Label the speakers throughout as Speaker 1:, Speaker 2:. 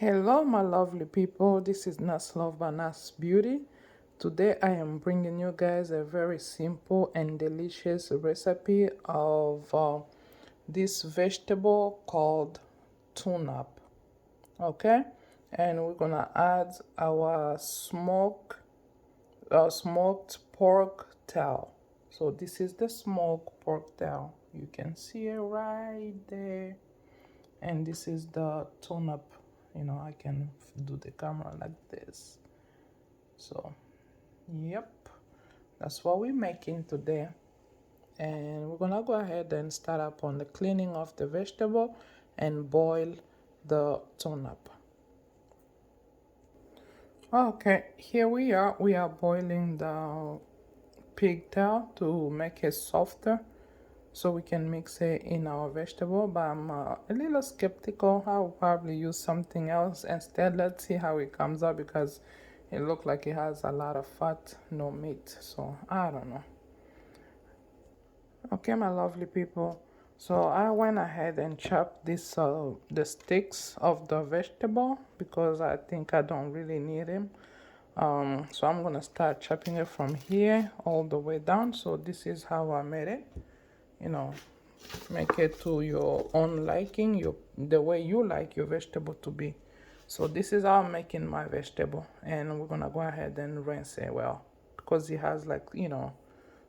Speaker 1: Hello, my lovely people. This is Nas Love by Nas Beauty. Today, I am bringing you guys a very simple and delicious recipe of this vegetable called turnip. Okay, and we're gonna add our smoked pork tail. So this is the smoked pork tail. You can see it right there, and this is the turnip. I can do the camera like this. So yep, that's what we're making today. And we're gonna go ahead and start up on the cleaning of the vegetable and boil the turnip. Okay, here we are boiling the pigtail to make it softer so we can mix it in our vegetable, but I'm a little skeptical. I'll probably use something else instead. Let's see how it comes out because it looks like it has a lot of fat, no meat, so I don't know. Okay, my lovely people, so I went ahead and chopped the sticks of the vegetable because I think I don't really need them. So I'm gonna start chopping it from here all the way down. So this is how I made it. you know make it to your own liking, the way you like your vegetable to be. So this is how I'm making my vegetable, and we're gonna go ahead and rinse it well because it has, like,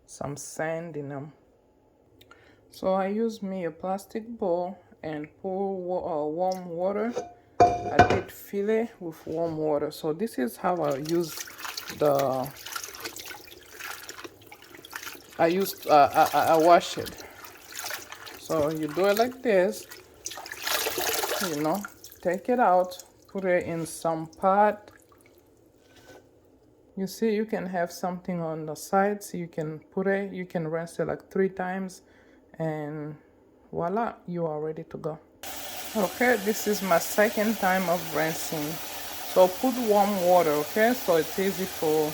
Speaker 1: some sand in them. So I use me a plastic bowl and pour warm water. I did fill it with warm water. So this is how the I wash it. So you do it like this, take it out, put it in some pot. You see, you can have something on the sides, you can rinse it like 3 times, and voila, you are ready to go. Okay, this is my second time of rinsing. So put warm water, okay, so it's easy for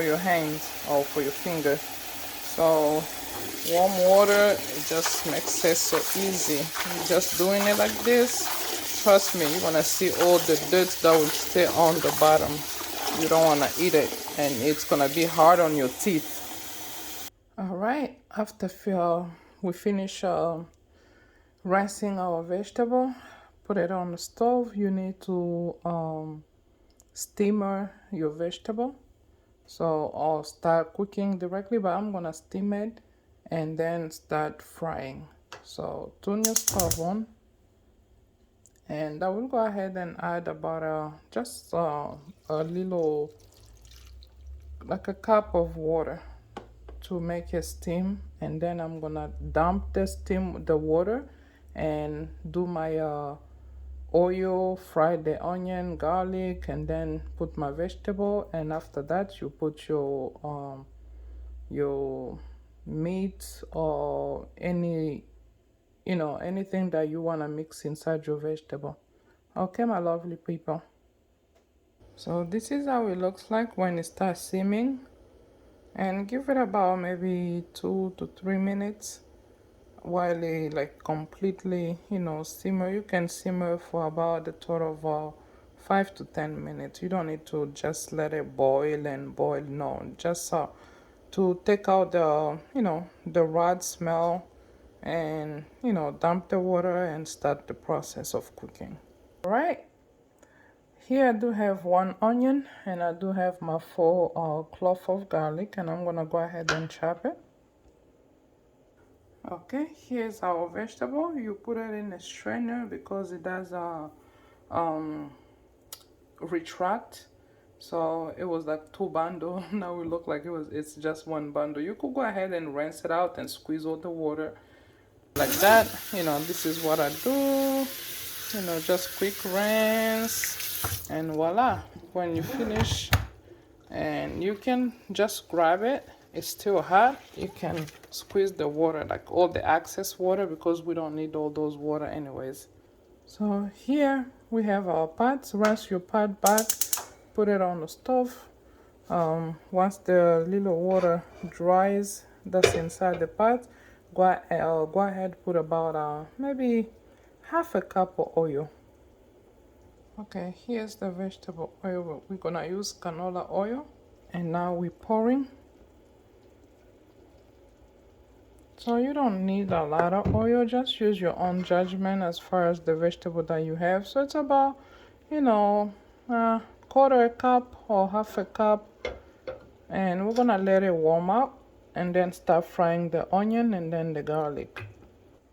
Speaker 1: your hands or for your fingers. So warm water, it just makes it so easy. You're just doing it like this. Trust me, you're gonna see all the dirt that will stay on the bottom. You don't want to eat it, and it's gonna be hard on your teeth. All right, after we finish rinsing our vegetable, put it on the stove. You need to steamer your vegetable. So I'll start cooking directly, but I'm gonna steam it and then start frying. So turn your stove on, and I will go ahead and add about just a little, like a cup of water to make a steam, and then I'm gonna dump the water and do my oil, fry the onion, garlic, and then put my vegetable. And after that, you put your meat or anything that you want to mix inside your vegetable. Okay, my lovely people, so this is how it looks like when it starts simming, and give it about maybe 2 to 3 minutes while it, like, completely simmer. You can simmer for about a total of 5 to 10 minutes. You don't need to just let it boil and boil. No, just to take out the raw smell, and dump the water and start the process of cooking. All right, here I do have 1 onion, and I do have my 4 cloves of garlic, and I'm gonna go ahead and chop it. Okay, here's our vegetable. You put it in a strainer because it does um retract. So it was like 2 bundle. Now it look like it's just 1 bundle. You could go ahead and rinse it out and squeeze all the water like that. This is what I do. Just quick rinse, and voila. When you finish, and you can just grab it, it's still hot. You can squeeze the water, like all the excess water, because we don't need all those water anyways. So here we have our pot. Rinse your pot back, put it on the stove. Once the little water dries that's inside the pot, go ahead, put about maybe half a cup of oil. Okay, here's the vegetable oil. We're gonna use canola oil, and now we're pouring. So you don't need a lot of oil, just use your own judgment as far as the vegetable that you have. So it's about, you know, quarter a cup or half a cup, and we're gonna let it warm up and then start frying the onion and then the garlic.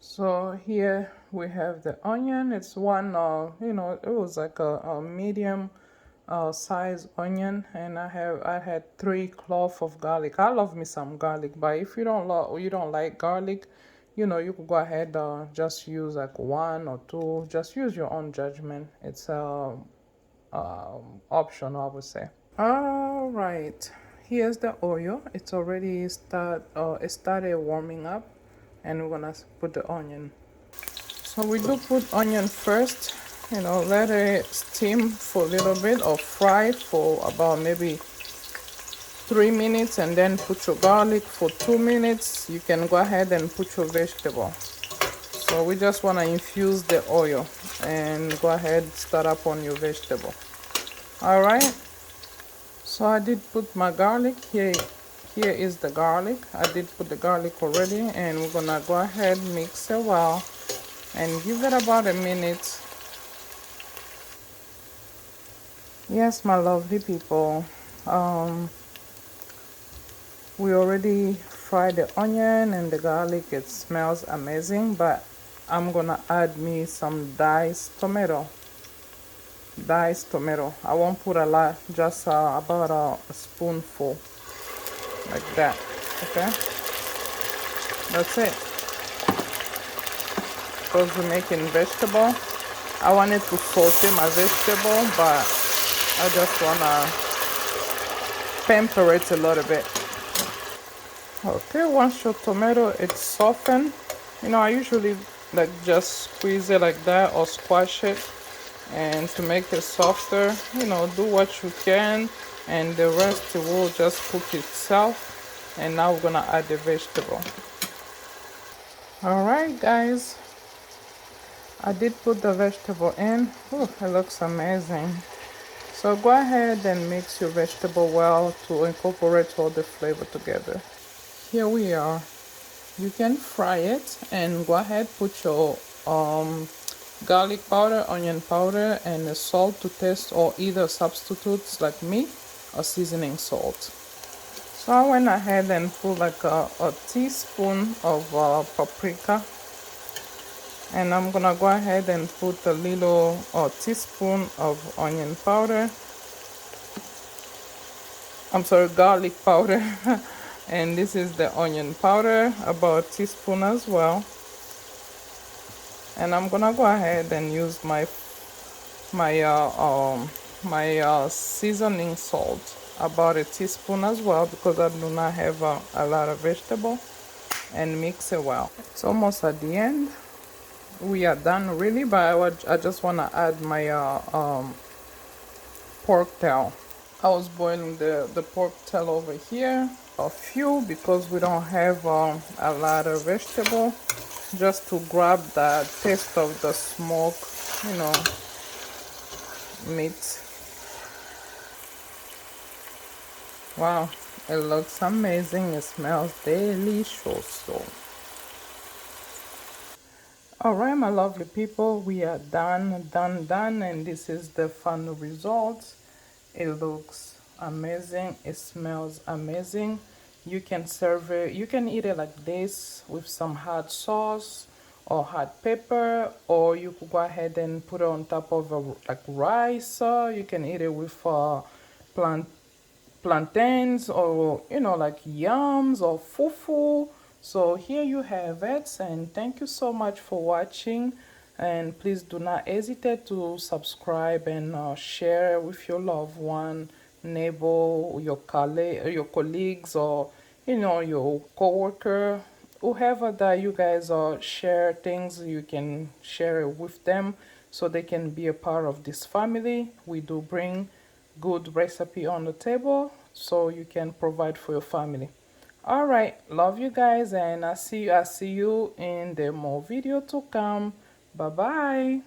Speaker 1: So here we have the onion. It's one, it was like a medium size onion, and I had 3 cloves of garlic. I love me some garlic, but if you don't like garlic, you could go ahead just use like 1 or 2. Just use your own judgment. It's optional, I would say. All right, here's the oil. It's already it started warming up, and we're gonna put the onion. So we do put onion first, let it steam for a little bit or fry for about maybe 3 minutes, and then put your garlic for 2 minutes. You can go ahead and put your vegetable. So we just want to infuse the oil and go ahead start up on your vegetable. All right. So I did put my garlic here. Here is the garlic. I did put the garlic already, and we're gonna go ahead mix it well and give it about a minute. Yes, my lovely people. Um, we already fried the onion and the garlic. It smells amazing, but I'm gonna add me some diced tomato. Diced tomato. I won't put a lot, just about a spoonful, like that. Okay, that's it. Because we're making vegetable. I wanted to saute my vegetable, but I just wanna pamper it a little bit. Okay, once your tomato is softened, I usually like just squeeze it like that or squash it, and to make it softer, do what you can, and the rest will just cook itself. And now we're gonna add the vegetable. All right, guys, I did put the vegetable in. Oh, it looks amazing. So go ahead and mix your vegetable well to incorporate all the flavor together. Here we are. You can fry it, and go ahead put your garlic powder, onion powder, and the salt to taste, or either substitutes like me or seasoning salt. So I went ahead and put like a teaspoon of paprika, and I'm gonna go ahead and put a little teaspoon of onion powder. I'm sorry, garlic powder. And this is the onion powder, about a teaspoon as well. And I'm gonna go ahead and use my seasoning salt, about a teaspoon as well, because I do not have a lot of vegetable, and mix it well. It's almost at the end. We are done really, but I just want to add my pork tail. I was boiling the pork tail over here, a few, because we don't have a lot of vegetable, just to grab the taste of the smoke, meat. Wow, it looks amazing. It smells delicious. So all right, my lovely people, we are done, and this is the final result. It looks amazing. It smells amazing. You can serve it, you can eat it like this with some hot sauce or hot pepper, or you could go ahead and put it on top of like rice. You can eat it with plantains, or like yams or fufu. So here you have it, and thank you so much for watching, and please do not hesitate to subscribe and share with your loved one, neighbor, your colleagues, or your co-worker, whoever that you guys share things. You can share it with them so they can be a part of this family. We do bring good recipe on the table so you can provide for your family. All right, love you guys, and I see you in the more video to come. Bye bye.